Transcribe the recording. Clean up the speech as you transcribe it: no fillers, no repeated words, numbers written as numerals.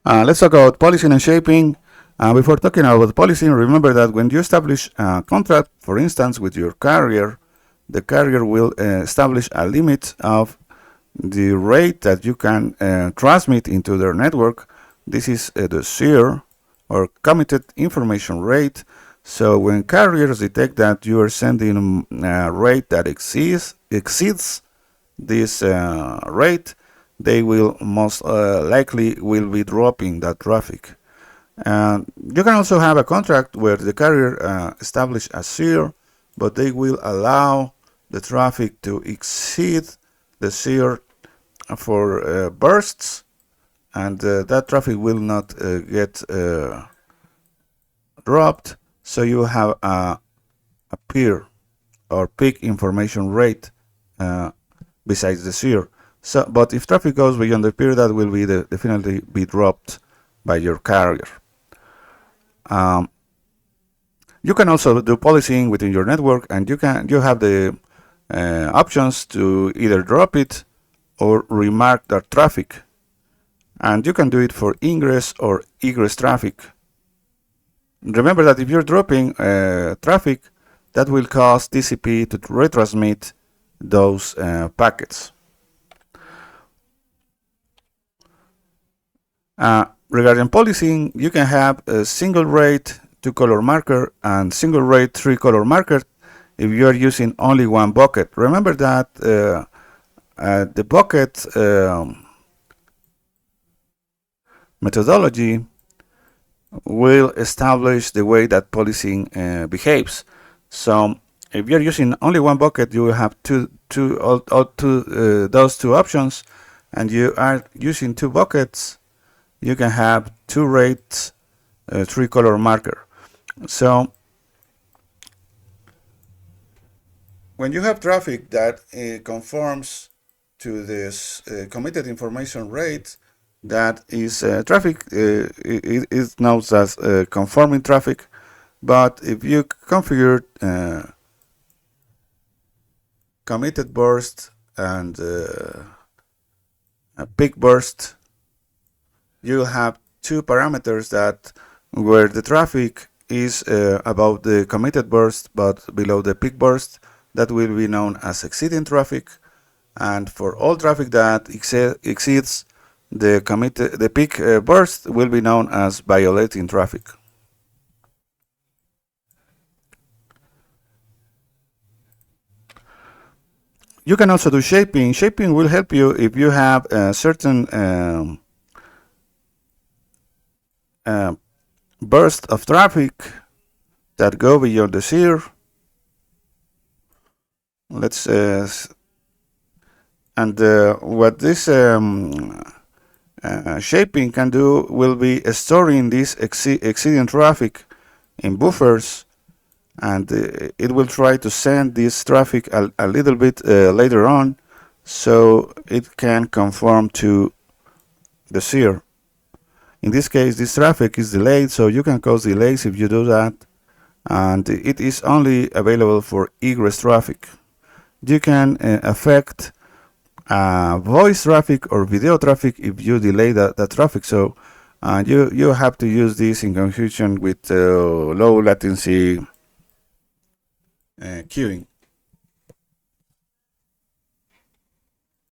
Let's talk about policing and shaping. Before talking about policing, remember that when you establish a contract, for instance, with your carrier, the carrier will establish a limit of the rate that you can transmit into their network. This is the CIR, or Committed Information Rate. So when carriers detect that you are sending a rate that exceeds this rate, they will most likely will be dropping that traffic. And you can also have a contract where the carrier establish a CIR, but they will allow the traffic to exceed the CIR for bursts, and that traffic will not get dropped. So you have a peer or peak information rate besides the CIR. So, but if traffic goes beyond the peer, that will be definitely be dropped by your carrier. You can also do policing within your network, and you have the options to either drop it or remark that traffic, and you can do it for ingress or egress traffic. Remember that if you're dropping traffic, that will cause TCP to retransmit those packets. Regarding policing, you can have a single rate 2-color marker and single rate 3-color marker if you are using only one bucket. Remember that the bucket methodology will establish the way that policing behaves. So if you're using only one bucket, you will have those two options, and you are using two buckets, you can have 2 rates 3-color marker. So when you have traffic that conforms to this committed information rate, that is traffic, it is known as conforming traffic. But if you configure committed burst and a peak burst, you have 2 parameters that where the traffic is above the committed burst but below the peak burst, that will be known as exceeding traffic. And for all traffic that exceeds the peak burst will be known as violating traffic. You can also do shaping. Shaping will help you if you have a certain burst of traffic that go beyond the CIR. Let's what this shaping can do will be storing this exceeding traffic in buffers, and it will try to send this traffic a little bit later on, so it can conform to the CIR. In this case, this traffic is delayed, so you can cause delays if you do that, and it is only available for egress traffic. You can affect voice traffic or video traffic if you delay that traffic. So you have to use this in conjunction with low latency queuing.